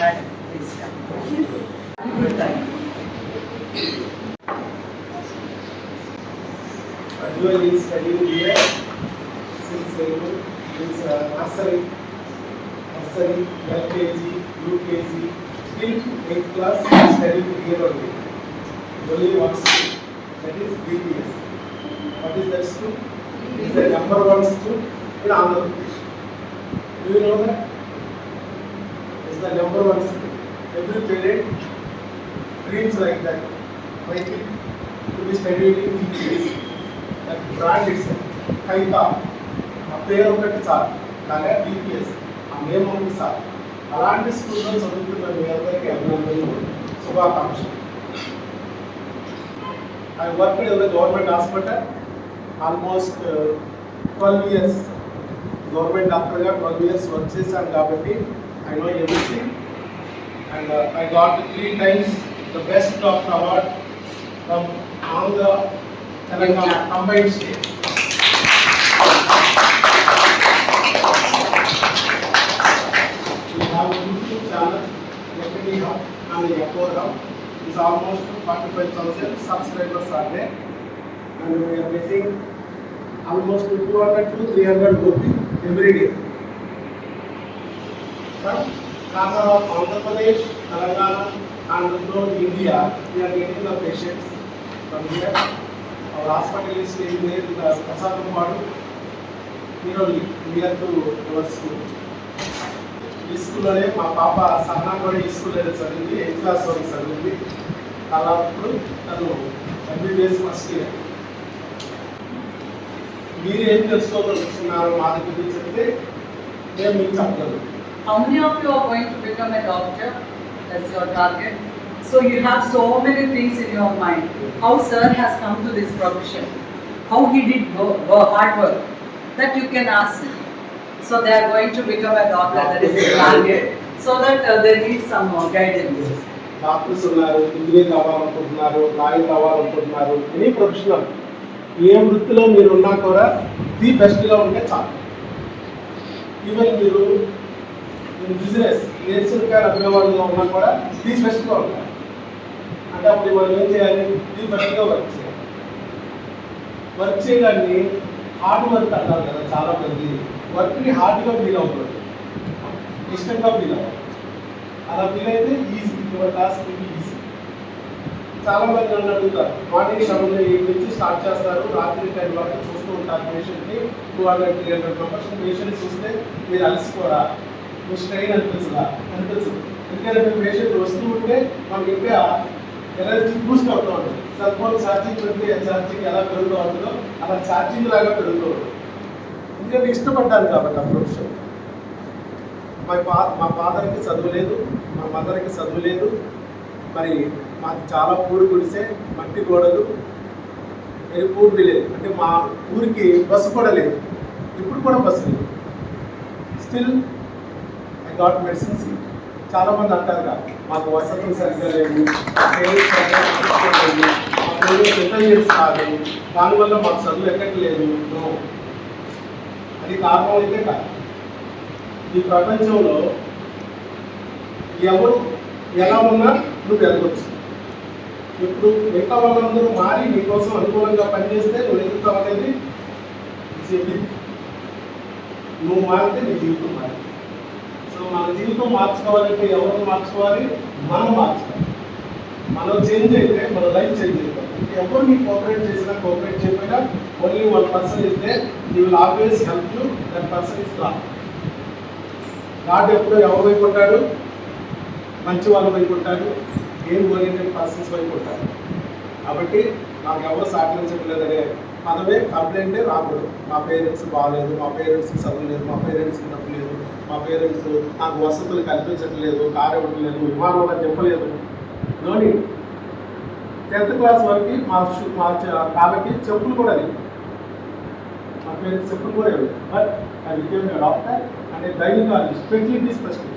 Madam, please come. Good time. Adjoa is studying here since nursery, LKG, UKG, till 8th class studying here only. Only one school, that is BPS. What is that school? It is the number one school in Andhra Pradesh. Do you know that? It's the number one school. Every parent dreams like that. My kid to be studying in BPS. That brand itself, Kaita, a pair of the chart, Naga BPS, a name of the chart. Around the students of the American Subha. I worked in the government hospital almost 12 years. Government doctor got 12 years works and Gabati. I know everything. And I got 3 times the best doctor award from Andhra Telangana combined state. We have a YouTube channel, Yakini Hub and Yakor Hub. It's almost 45,000 subscribers are there. And we are getting almost 200 to 300 rupees every day. From corner of Andhra Pradesh, Telangana and throughout India, we are getting the patients from here. Our hospital is staying there in the Prasadam, near to our school. This school, my Papa Sanagori school, is 8th class of Saturday. Kalapur, every day is first year. How many of you are going to become a doctor? That's your target. So you have so many things in your mind. How sir has come to this profession, how he did hard work, that you can ask him. So they are going to become a doctor, that is the target. So that they need some more guidance. Doctors engineer lawyer any professional. ఏ వృత్తిలో మీరు ఉన్నా కూడా the బెస్ట్గా ఉంటే చాలు. Even మీరు business నేర్చుగా అభినవాళ్ళలో ఉన్నా కూడా ది బెస్ట్గా ఉంటారు. అంటే అప్పుడు మనం ఏం చేయాలి? ది బెస్ట్గా వర్క్ చేయాలి. వర్క్ చేయడాన్ని హార్డ్ వర్క్ అంటారు కదా చాలా మంది. వర్క్ని హార్డ్గా ఫీల్ అవుతుంది, ఇష్టంగా ఫీల్ అవ్వాలి. అలా ఫీల్ అయితే ఈజీ, యువర్ టాస్క్ ఈజీ. చాలా మంది నన్ను అడుగుతారు, మార్నింగ్ 7 నుంచి స్టార్ట్ చేస్తారు, రాత్రి 10 వరకు చూస్తూ ఉంటారు పేషెంట్ని. 200-300 మెంబర్స్ పేషెంట్ చూస్తే మీరు అలసిపోరా, మీ స్ట్రెయిన్ అనిపించదా? అనిపించదు. ఎందుకంటే మీరు పేషెంట్ వస్తూ ఉంటే మనకి ఇంకా ఎనర్జీ బూస్ట్ అవుతూ ఉంటుంది. సెల్ ఫోన్ ఛార్జింగ్ పెడితే ఛార్జింగ్ ఎలా పెరుగుతూ ఉంటుందో అలా ఛార్జింగ్ లాగా పెరుగుతూ ఉంటుంది. ఎందుకంటే ఇష్టపడ్డాను కాబట్టి ఆ ప్రొఫెషన్. మా ఫాదర్కి చదువు లేదు, మా మదర్కి చదువు లేదు. మరి మాకు చాలా పూడి గుడిసే, మట్టి గోడలు, వెరీ పూర్ విలేజ్. అంటే మా ఊరికి బస్సు కూడా లేదు, ఇప్పుడు కూడా బస్సు లేదు. Still I got medicines. చాలామంది అంటారు కదా మాకు వసతులు సరిగ్గా లేవు, మా పేరెంట్స్ ఇంటెలిజెన్స్ కాదు, దానివల్ల మాకు చదువు ఎక్కట్లేదు. అది కారణం అయితే కాదు. ఈ ప్రపంచంలో ఎవరు ఎలా ఉన్నా నువ్వు ఎదగొచ్చు. ఇప్పుడు మిగతా వాళ్ళందరూ మారి నీకోసం అనుకూలంగా పనిచేస్తే నువ్వు ఎదుగుతావు అనేది చెప్పింది. నువ్వు మారితే నీ జీవితం మారి. సో మన జీవితం మార్చుకోవాలంటే ఎవరు మార్చుకోవాలి? మనం మార్చుకోవాలి. మనం చేంజ్ అయితే మన లైఫ్ చేంజ్ అయిపోతుంది. ఎవరు నీ కోఆపరేట్ చేసినా కోఆపరేట్ చేయకపోయినా ఓన్లీ 1 పర్సన్ ఇస్తే you will always help you. That person is God. God ఎప్పుడు ఎవరు వైపు ఉంటాడు? మంచి వాళ్ళ వైపు ఉంటాడు, గేమ్ ఓరియంటెడ్ పర్సన్స్ వైపు ఉంటాడు. కాబట్టి నాకు ఎవరు సహకరించట్లేదనే పదమే కంప్లైంటే రాకూడదు. మా పేరెంట్స్ బాగాలేదు, మా పేరెంట్స్కి చదువు లేదు, మా పేరెంట్స్కి డబ్బు లేదు, మా పేరెంట్స్ నాకు వసతులు కల్పించట్లేదు, కారు ఇవ్వట్లేదు, విమానం నింపలేదు. నోని 10th క్లాస్ వరకు మా కాళ్ళకి చెప్పులు కూడా లేవు. మా పేరెంట్స్ చెప్పులు కూడా లేవు. But I became a doctor and a gynaecologist, fertility specialist.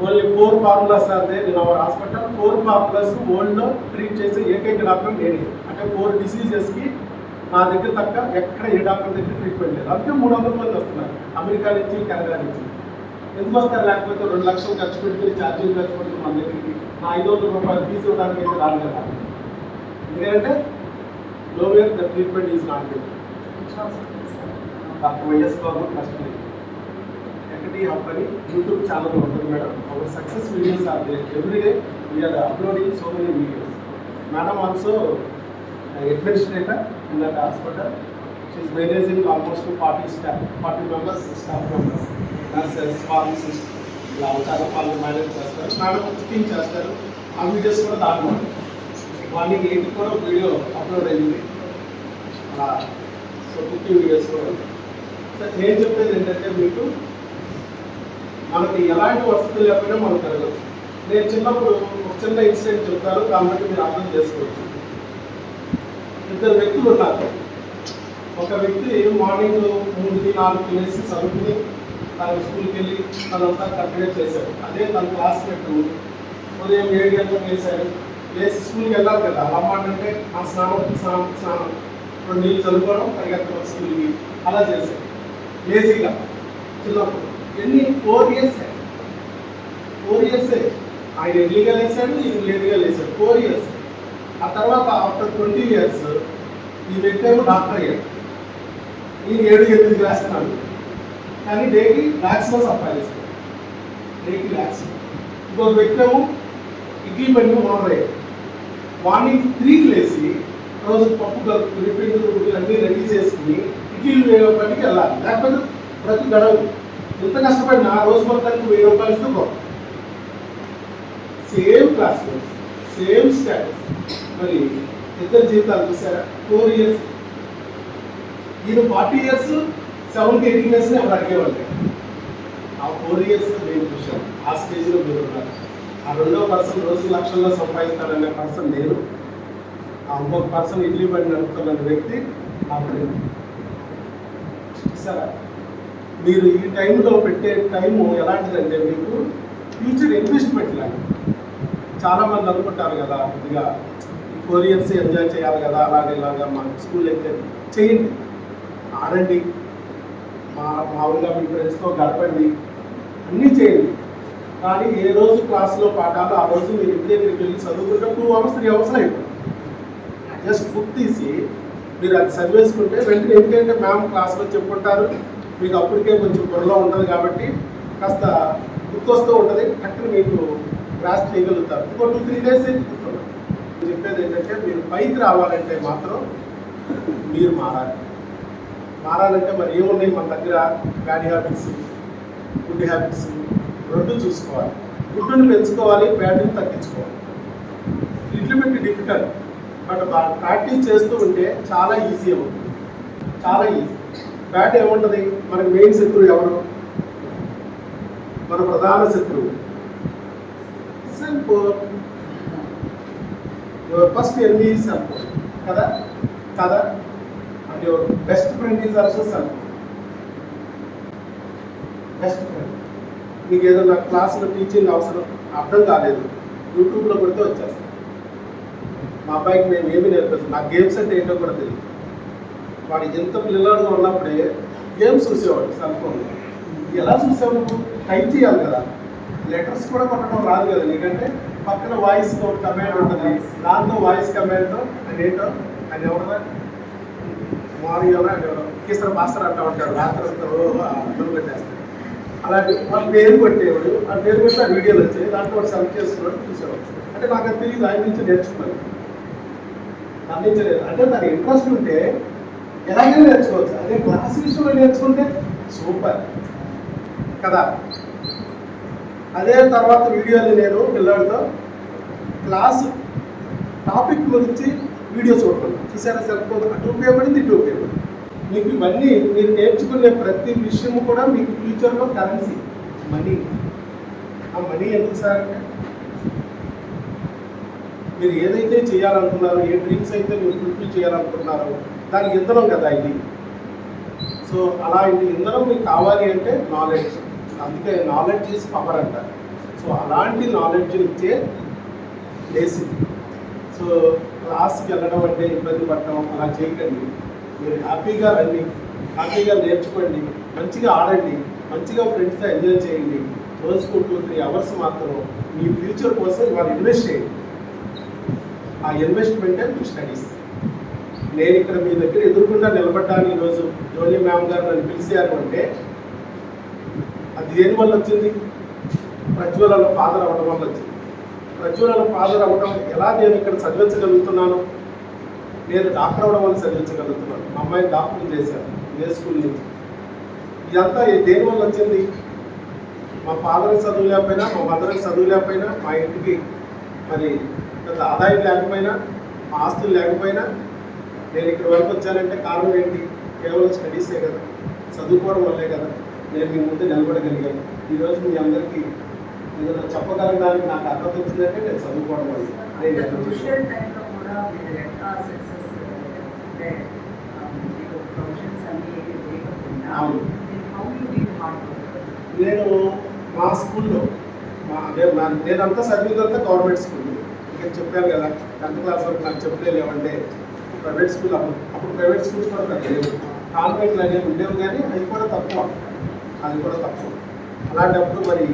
Only 4 formulas are there in our hospital. 4 formulas వరల్డ్లో ట్రీట్ చేసే ఏకైక డాక్టర్ నేనే. అంటే 4 డిసీజెస్కి నా దగ్గర తక్క ఎక్కడ ఏ డాక్టర్ దగ్గర ట్రీట్మెంట్ లేదు. అందుకే 300 మంది వస్తున్నారు అమెరికా నుంచి, కెనడా నుంచి. ఎందుకు వస్తారు? లేకపోతే 2 లక్షలు ఖర్చు పెట్టి ఛార్జీలు ఖర్చు పెట్టి మన దగ్గరికి నా 500 రూపాయలు ఫీజు ఇవ్వడానికి అయితే రాదు కదా. ఎందుకంటే lower the treatment is not good. Doctor YS Babu trust ఎక్కడి హబ్ అని యూట్యూబ్ ఛానల్ ఉంటుంది madam. Our success videos are there every day. We're uploading so many videos. Madam also administrator in that hospital. She is managing almost 40 members, staff members, nurses, pharmacists. ఇలా చాలా వాళ్ళు manage చేస్తారు. Madam cooking చేస్తారు. ఆ videos కూడా దాంట్లో morning 8 కూడా video upload అయింది. అలా సో కుకింగ్ వీడియోస్ కూడా ఉంటాయి. సో నేను చెప్పేది ఏంటంటే మీకు మనకి ఎలాంటి వసతులు లేకపోయినా మనం తిరగచ్చు. నేను చిన్నప్పుడు ఒక చిన్న ఇన్సిడెంట్ చెప్తాను, దాన్ని బట్టి మీరు అర్థం చేసుకోవచ్చు. 2 వ్యక్తులు ఉన్నారు. ఒక వ్యక్తి మార్నింగ్ 3-4 లేసి చదువుకుని తన స్కూల్కి వెళ్ళి తనంతా కరెక్ట్గా చేశాడు. అదే తన క్లాస్మేట్ ఉదయం 7 గంటలకు లేచాడు. లేచి స్కూల్కి వెళ్ళాలి కదా, అమ్మంటే ఆ స్నానం 2 నీళ్ళు చదువుకోవడం, పరిగెత్తడం స్కూల్కి, అలా చేశాడు లేజీగా. చిన్నప్పుడు ఎన్ని 4 ఇయర్స్ ఆయన ఎర్లీగా లేచాడు, ఈయన లేట్గా లేచాడు. 4 ఇయర్స్. ఆ తర్వాత ఆఫ్టర్ 20 ఇయర్స్ ఈ వ్యక్తి ఏమో డాక్టర్ అయ్యాడు. ఈయన 7-8 చేస్తున్నాడు, కానీ డైలీ ల్యాక్స్లో సంపాదిస్తాడు. డైలీ ల్యాక్స్. ఇంకొక వ్యక్తి ఏమో ఇడ్లీ బండి ఓనర్ అయ్యాడు. మార్నింగ్ 3కి లేచి రోజు పప్పు కలుపుకుని పిండి అన్నీ రెడీ చేసుకుని ఇడ్లీలు బండికి వెళ్ళాలి, లేకపోతే ప్రతి గడవదు. ఎంత కష్టపడినా రోజు మొత్తానికి 1000 రూపాయలు ఇస్తే గొప్ప. Same classmates, same status. మరి 2 జీవితాలు చూసారా? 4 ఇయర్స్. ఈయన 40 ఇయర్స్, 7-8 ఇయర్స్ ఎవరు అడిగేవాళ్ళు. ఆ 4 ఇయర్స్ నేను చూశాను. ఆ స్టేజ్లో మీరు ఉన్నారు. ఆ 2వ పర్సన్ రోజు లక్షల్లో సంపాదిస్తాడనే పర్సన్ నేను. ఆ ఇంకొక పర్సన్ ఇడ్లీ బండి నడుపుతున్న వ్యక్తి నా ఫ్రెండ్. చూసారా? మీరు ఈ టైంలో పెట్టే టైము ఎలాంటిదంటే మీకు ఫ్యూచర్ ఇన్వెస్ట్మెంట్ లాంటి. చాలామంది అనుకుంటారు కదా, కొద్దిగా 4 ఇయర్స్ ఎంజాయ్ చేయాలి కదా, ఇలాగా మన స్కూల్ అయితే చేయండి, ఆడండి, మామూలుగా మీ ఫ్రెండ్స్తో గడపండి, అన్నీ చేయండి. కానీ ఏ రోజు క్లాస్లో పాఠాలు ఆ రోజు మీరు ఇంటి దగ్గరికి వెళ్ళి చదువుకుంటే 2 అవర్స్ 3 అవర్స్ అయిపోయింది. జస్ట్ బుక్ తీసి మీరు అది చదివేసుకుంటే వెంటనే, ఎందుకంటే మ్యామ్ క్లాస్లో చెప్పుకుంటారు, మీకు అప్పటికే కొంచెం బుర్రలో ఉంటుంది కాబట్టి కాస్త గుర్తొస్తూ ఉంటుంది, అక్కడ మీకు క్లాస్ చేయగలుగుతారు. ఇంకో 2-3 డేస్ అయితే గుర్తుంటుంది. చెప్పేది ఏంటంటే మీరు పైకి రావాలంటే మాత్రం మీరు మారాలంటే మరి ఏమున్నాయి మన దగ్గర? బ్యాడ్ హ్యాబిట్స్, గుడ్ హ్యాబిట్స్ 2 చూసుకోవాలి. గుడ్డుని పెంచుకోవాలి, బ్యాడ్ని తగ్గించుకోవాలి. Little bit difficult, but practice చేస్తూ ఉంటే చాలా ఈజీ అవుతుంది, చాలా ఈజీ. బ్యాడ్ ఏముంటుంది? మనకి మెయిన్ శత్రువు ఎవరు? మన ప్రధాన శత్రువు cell phone. Your first enemy is cell phone కదా. And your best friend is also cell phone. Best friend. మీకు ఏదైనా క్లాసులో టీచింగ్ అవసరం అర్థం కాలేదు, యూట్యూబ్లో కొడితే వచ్చేస్తాను. మా అబ్బాయికి మేము ఏమీ నేర్పచ్చు, నాకు గేమ్స్ అంటే ఏంటో కూడా తెలియదు. వాడు ఎంత పిల్లలుగా ఉన్నప్పుడే గేమ్స్ చూసేవాడు సెల్ ఫోన్లో. ఎలా చూసావు? నువ్వు టైప్ చేయాలి కదా, లెటర్స్ కూడా కొట్టడం రాదు కదా నీకంటే. పక్కన వాయిస్ కమాండ్ ఉంటుంది, దాంతో వాయిస్ కమాండ్తో అదేంటో అది ఎవరదా మారియో అని ఎవరో కిసర మాస్టర్ అంటూ ఉంటాడు. రాత్రి అర్థం పెట్టేస్తాడు. అలాంటి వాళ్ళ పేరు కొట్టేవాడు, ఆ పేరు కొట్టి ఆ వీడియోలు వచ్చాయి, దాంట్లో వాడు సెలెక్ట్ చేసుకున్నాడు, చూసేవాడు. అంటే నాకు అది తెలియదు, ఆయన నుంచి నేర్చుకున్నాను. అందించలేదు అంటే దాని ఇంట్రెస్ట్ ఉంటే ఎలాగైనా నేర్చుకోవచ్చు. అదే క్లాస్ విషయంలో నేర్చుకుంటే సూపర్ కదా. అదే తర్వాత వీడియోని నేను పిల్లలతో క్లాసు టాపిక్ గురించి వీడియో చూడుతున్నాను. చూసారా? సరిపోదు. అటు ఉపయోగపడింది, ఇటు ఉపయోగపడింది. మీకు ఇవన్నీ మీరు నేర్చుకునే ప్రతి విషయము కూడా మీకు ఫ్యూచర్లో కరెన్సీ, మనీ. ఆ మనీ ఎందుకు సార్ అంటే మీరు ఏదైతే చేయాలనుకున్నారో, ఏ డ్రీమ్స్ అయితే మీరు ఫుల్ఫిల్ చేయాలనుకుంటున్నారో దానికి ఇంధనం కదా ఇది. సో అలాంటి ఇంధనం మీకు కావాలి అంటే నాలెడ్జ్. అందుకే నాలెడ్జ్ ఈజ్ పవర్ అంటారు. సో అలాంటి నాలెడ్జ్ ఇచ్చే ప్లేస్ ఇది. సో క్లాస్కి వెళ్ళడం అంటే ఇబ్బంది పడటం అలా చేయకండి. మీరు హ్యాపీగా రండి, హ్యాపీగా నేర్చుకోండి, మంచిగా ఆడండి. మంచిగా ఫ్రెండ్స్తో ఎంజాయ్ చేయండి. రోజుకు 2-3 అవర్స్ మాత్రం మీ ఫ్యూచర్ కోసం ఇవాళ ఇన్వెస్ట్ చేయండి. ఆ ఇన్వెస్ట్మెంటే మీ స్టడీస్. నేను ఇక్కడ మీ దగ్గర ఎదురుకుండా నిలబడ్డాను ఈరోజు. జోని మ్యామ్ గారు నన్ను పిలిచారు అంటే అది దేని వల్ల వచ్చింది? ప్రజ్వలలో ఫాదర్ అవ్వడం వల్ల వచ్చింది. ప్రజ్వలలో ఫాదర్ అవ్వడం ఎలా నేను ఇక్కడ చదివించగలుగుతున్నాను? నేను డాక్టర్ అవ్వడం వల్ల చదివించగలుగుతున్నాను. మా అమ్మాయిని డాక్టర్ చేశాను ఇదే స్కూల్ నుంచి. ఇదంతా దేని వల్ల వచ్చింది? మా ఫాదర్కి చదువు లేకపోయినా, మా మదర్కి చదువు లేకపోయినా, మా ఇంటికి మరి పెద్ద ఆదాయం లేకపోయినా, మా ఆస్తులు లేకపోయినా నేను ఇక్కడ వరకు వచ్చానంటే కారణం ఏంటి? కేవలం స్టడీసే కదా, చదువుకోవడం వల్లే కదా నేను మీ ముందు నిలబడగలిగాను. ఈరోజు మీ అందరికీ ఏదైనా చెప్పగలగడానికి నాకు అర్థం వచ్చిందంటే నేను చదువుకోవడం వల్ల. క్రూషియల్ టైంలో కూడా మీరు ఎట్లా సక్సెస్ అంటే మీకు ప్రొఫెషన్స్ అన్ని ఏమి లేకపోయినా how you did hard work? నేను మా స్కూల్లో నేనంతా చదివిందంతా గవర్నమెంట్ స్కూల్. ఇక్కడ చెప్పాను కదా 10th క్లాస్ వరకు నాకు చెప్తే లేవంటే ప్రైవేట్ స్కూల్. అప్పుడు ప్రైవేట్ స్కూల్స్ కూడా తగ్గలేదు, కాన్వెంట్లు అనేవి ఉండేవి, కానీ అది కూడా తక్కువ. అలాంటప్పుడు మరి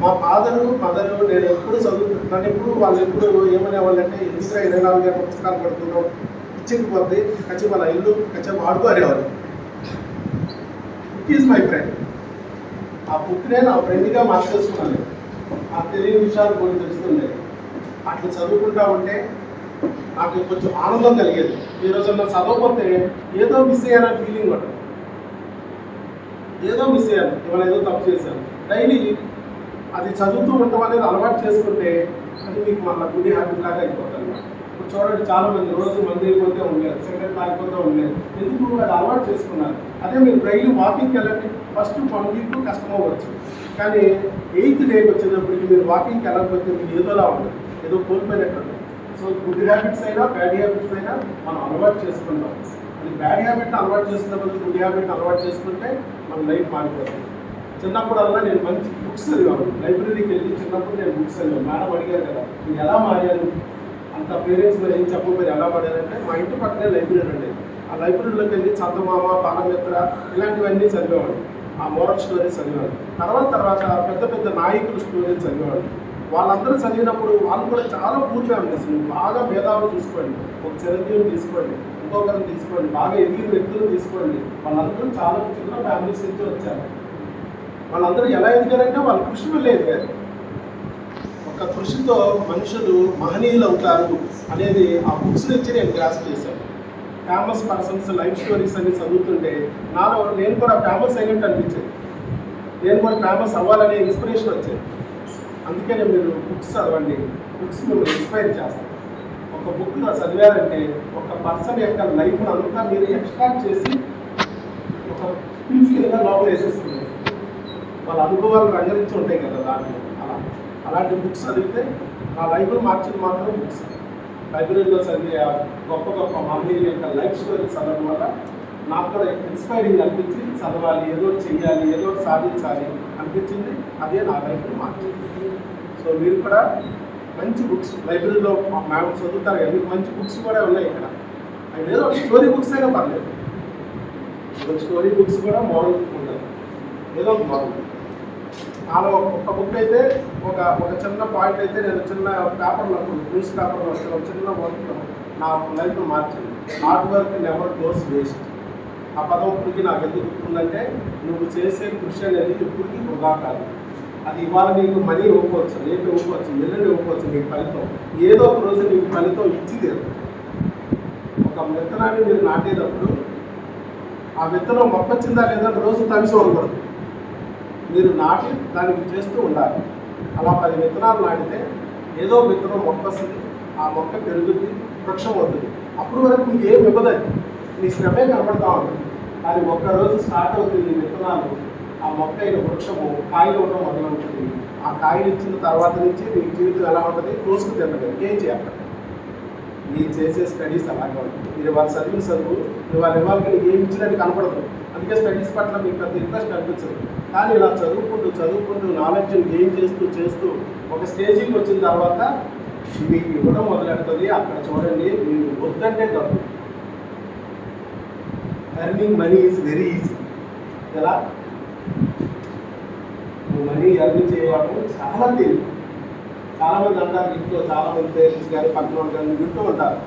మా ఫాదరు మదరు నేను ఎప్పుడు చదువుతున్నాను, ఎప్పుడు వాళ్ళు ఎప్పుడు ఏమనేవాళ్ళంటే ఎందుకు 24 గంటల పుస్తకాలు పడుతున్నాం, ఇచ్చిపోద్ది కచ్చి వాళ్ళ ఇల్లు కచ్చి ఆడుకోనేవాళ్ళు. Book is my friend. ఆ బుక్నే నా ఫ్రెండ్గా మార్చేసుకున్నాను. ఆ తెలియని విషయాలు కొన్ని తెలుస్తున్నాయి. అట్లా చదువుకుంటా ఉంటే నాకు కొంచెం ఆనందం కలిగేది. ఈరోజు నా చదవకపోతే ఏదో మిస్ అయ్యానని ఫీలింగ్ ఉంటుంది. ఏదో మిస్ అయ్యాను, ఇవాళ ఏదో తప్పు చేశాను. డైలీ అది చదువుతూ ఉండటం అనేది అలవాటు చేసుకుంటే అది మీకు మన గుడి హ్యాబిట్ లాగా అయిపోతుంది. ఇప్పుడు చూడండి, చాలా మంది రోజు మంది అయిపోతే ఉండలేదు, సిగరెట్ తాగిపోతే ఉండలేదు. ఎందుకు? అది అలవాటు చేసుకున్నారు. అదే మీరు డైలీ వాకింగ్కి వెళ్ళండి. ఫస్ట్ 1 వీక్ కష్టం అవ్వచ్చు, కానీ 8th డేకి వచ్చేటప్పటికి మీరు వాకింగ్కి వెళ్ళకపోతే మీకు ఏదోలా ఉంటుంది, ఏదో కోల్పోయినట్టు. సో గుడ్ హ్యాబిట్స్ అయినా బ్యాడ్ హ్యాబిట్స్ అయినా మనం అలవాటు చేసుకుంటాం. అది బ్యాడ్ హ్యాబిట్ అలవాటు చేసుకున్నప్పుడు గుడ్ హ్యాబిట్ అలవాటు చేసుకుంటే మన లైఫ్ మారిపోతుంది. చిన్నప్పుడల్లా నేను మంచి బుక్స్ చదివాను. లైబ్రరీకి వెళ్ళి చిన్నప్పుడు నేను బుక్స్ చదివాను. మేడం అడిగారు కదా నేను ఎలా మారాను, అంత పేరెంట్స్ మీరు ఏం చెప్పబోయారు ఎలా మారారంటే మా ఇంటి పక్కనే లైబ్రరీ ఉండేది. ఆ లైబ్రరీలోకి వెళ్ళి చందమామ, బాలమిత్ర ఇలాంటివన్నీ చదివేవాడు. ఆ మోరల్ స్టోరీస్ చదివాడు. తర్వాత పెద్ద పెద్ద నాయకుల స్టోరీస్ చదివేవాడు. వాళ్ళందరూ చదివినప్పుడు వాళ్ళు కూడా చాలా పూర్తిగా అనిపిస్తుంది. బాగా భేదాలు చూసుకోండి, ఒక చిరంజీవిని తీసుకోండి, ఇంకొకరిని తీసుకోండి, బాగా ఎదిగిన వ్యక్తులను తీసుకోండి. వాళ్ళందరూ చాలా చిన్న ఫ్యామిలీస్ నుంచి వచ్చారు. వాళ్ళందరూ ఎలా ఎదిగారంటే వాళ్ళ కృషి వల్ల ఎదిగారు. ఒక కృషితో మనుషులు మహనీయులు అవుతారు అనేది ఆ బుక్స్ నుంచి నేను గ్రాస్ చేశాను. ఫేమస్ పర్సన్స్ లైఫ్ స్టోరీస్ అన్ని చదువుతుంటే నాలో నేను కూడా ఫేమస్ అయినట్టు అనిపించేది. నేను కూడా ఫేమస్ అవ్వాలనే ఇన్స్పిరేషన్ వచ్చేది. అందుకనే మీరు బుక్స్ చదవండి, బుక్స్ మిమ్మల్ని ఇన్స్పైర్ చేస్తాయి. ఒక బుక్లో చదివారంటే ఒక పర్సన్ యొక్క లైఫ్ను అంతా మీరు ఎక్స్ట్రాక్ట్ చేసి ఒక ప్రిన్సిపల్గా లోపల వేసేసుకున్నారు. వాళ్ళ అనుభవాలు రంగరించి ఉంటాయి కదా దాంట్లో. అలాంటి బుక్స్ చదివితే నా లైఫ్ను మార్చింది మాత్రం బుక్స్. లైబ్రరీలో చదివే గొప్ప గొప్ప మహనీయుల యొక్క లైఫ్ స్టోరీస్ చదవడం వల్ల నాకు కూడా ఇన్స్పైరింగ్ అనిపించి చదవాలి, ఏదో చెయ్యాలి, ఏదో సాధించాలి అనిపించింది. అదే నా లైఫ్ను మార్చింది. సో మీరు కూడా మంచి బుక్స్ లైబ్రరీలో మేడం చదువుతారు కదా, మీకు మంచి బుక్స్ కూడా ఉన్నాయి ఇక్కడ. అవి ఏదో స్టోరీ బుక్స్ అయినా పర్లేదు, స్టోరీ బుక్స్ కూడా మోడల్ ఉంటుంది, ఏదో ఒక మోడల్. నాలో ఒక బుక్ అయితే ఒక చిన్న పాయింట్ అయితే నేను చిన్న పేపర్లో న్యూస్ పేపర్లో ఒక చిన్న వర్క్లో నా లైఫ్ను మార్చింది. Hard work never goes waste. ఆ పదం ఇప్పటికీ నాకు ఎందుకు గుర్తుందంటే నువ్వు చేసే కృషి అనేది ఎప్పటికీ వృధా కాదు. అది ఇవాళ నీకు మనీ ఇవ్వకపోవచ్చు, రేపు ఇవ్వకపోవచ్చు, ఎల్లుండి ఇవ్వకపోవచ్చు, నీకు ఫలితం ఏదో ఒక రోజు నీకు ఫలితం ఇచ్చింది. ఒక విత్తనాన్ని మీరు నాటేటప్పుడు ఆ విత్తనం మొక్కొచ్చిందా లేదా రోజు తడిసి ఉండకూడదు. మీరు నాటి దానికి చేస్తూ ఉండాలి. అలా 10 విత్తనాలు నాటితే ఏదో విత్తనం మొక్క వస్తుంది, ఆ మొక్క పెరుగుద్ది, వృక్షం అవుతుంది. అప్పుడు వరకు మీకు ఏం ఇవ్వదండి, మీ శ్రమే కనబడతా ఉంటుంది. కానీ ఒక్కరోజు స్టార్ట్ అవుతుంది ఈ విత్తనాలు, ఆ మొక్క అయిన వృక్షము కాయలు ఉండడం మొదలవుతుంది. ఆ కాయలు ఇచ్చిన తర్వాత నుంచి మీ జీవితం ఎలా ఉంటుంది, కోసుకు తినడం ఏం చేయాలి. మీరు చేసే స్టడీస్ అలాగే ఉంటుంది. మీరు వాళ్ళు చదివిన చదువు ఇవాళ మీకు ఏమి ఇచ్చినట్టు కనపడదు. అందుకే స్టడీస్ పట్ల మీకు పెద్ద ఇంట్రెస్ట్ అనిపించదు. కానీ ఇలా చదువుకుంటూ నాలెడ్జ్ని గెయిన్ చేస్తూ ఒక స్టేజికి వచ్చిన తర్వాత మీకు ఇవ్వడం మొదలెడుతుంది. అక్కడ చూడండి, మీరు వద్దంటే డబ్బు. Earning money is very easy. ఎలా మనీ ఎర్న్ చేయడం చాలా తేలిక. చాలా మంది అంటారు, ఇంట్లో చాలా మంది పేరెంట్స్ కానీ పక్కన వాళ్ళు కానీ వింటూ ఉంటారు,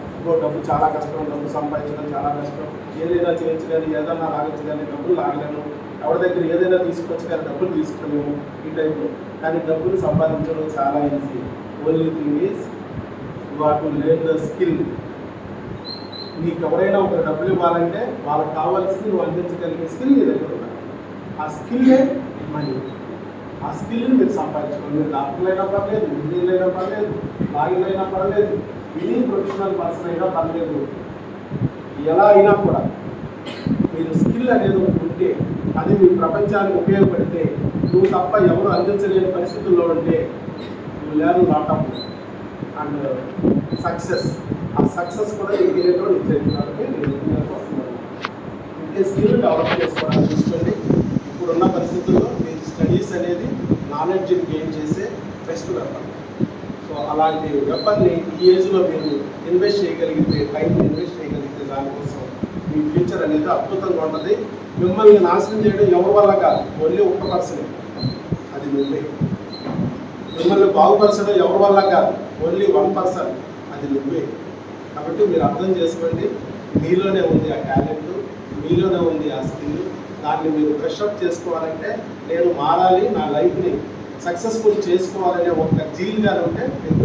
డబ్బు చాలా కష్టం, డబ్బు సంపాదించడం చాలా కష్టం, ఏదైనా చేయొచ్చు కానీ ఏదైనా లాగచ్చు కానీ డబ్బులు లాగలేము, ఎవరి దగ్గర ఏదైనా తీసుకోవచ్చు కానీ డబ్బులు తీసుకోలేము ఈ టైంలో. కానీ డబ్బులు సంపాదించడం చాలా easy. Only thing is you have to learn the skill. నీకు ఎవరైనా ఒక డబ్బులు ఇవ్వాలంటే వాళ్ళకి కావాల్సింది నువ్వు అందించగలిగే స్కిల్ నీ దగ్గర ఉండాలి. ఆ స్కిల్లే మనీ. ఆ స్కిల్ని మీరు సంపాదించుకోండి. మీరు డాక్టర్లు అయినా పర్లేదు, ఇంజనీర్లు అయినా పర్లేదు, లాయర్లు అయినా పర్లేదు, ఎనీ ప్రొఫెషనల్ పర్సన్ అయినా పర్లేదు, ఎలా అయినా కూడా మీరు స్కిల్ అనేది ఒకటి ఉంటే, అది మీ ప్రపంచానికి ఉపయోగపడితే, నువ్వు తప్ప ఎవరు అందించలేని పరిస్థితుల్లో ఉంటే you learn lot of and success. ఆ సక్సెస్ కూడా నీకు తెలియటం నీకు తెలియదు. కాబట్టి నేను ఇండియాకి వస్తున్నాను. ఇంకే స్కిల్ డెవలప్ చేసుకోవడానికి చూసుకోండి. ఇప్పుడున్న పరిస్థితుల్లో మీ స్టడీస్ అనేది నాలెడ్జ్ని గెయిన్ చేసే బెస్ట్ వెపన్. సో అలాంటి వెపన్ని ఈ ఏజ్లో మీరు ఇన్వెస్ట్ చేయగలిగితే, టైంని ఇన్వెస్ట్ చేయగలిగితే, దానికోసం మీ ఫ్యూచర్ అనేది అద్భుతంగా ఉంటుంది. మిమ్మల్ని నాశనం చేయడం ఎవరి వల్ల కాదు, ఓన్లీ ఒక్క పర్సనే, అది నువ్వే. మిమ్మల్ని బాగుపరచడం ఎవరి వల్ల కాదు, ఓన్లీ 1%, అది నువ్వే. కాబట్టి మీరు అర్థం చేసుకోండి, మీలోనే ఉంది ఆ టాలెంట్, మీలోనే ఉంది ఆ స్కిల్. దాన్ని మీరు బ్రష్అప్ చేసుకోవాలంటే, నేను మారాలి, నా లైఫ్ని సక్సెస్ఫుల్ చేసుకోవాలనే ఒక జీల్గా ఉంటే మీకు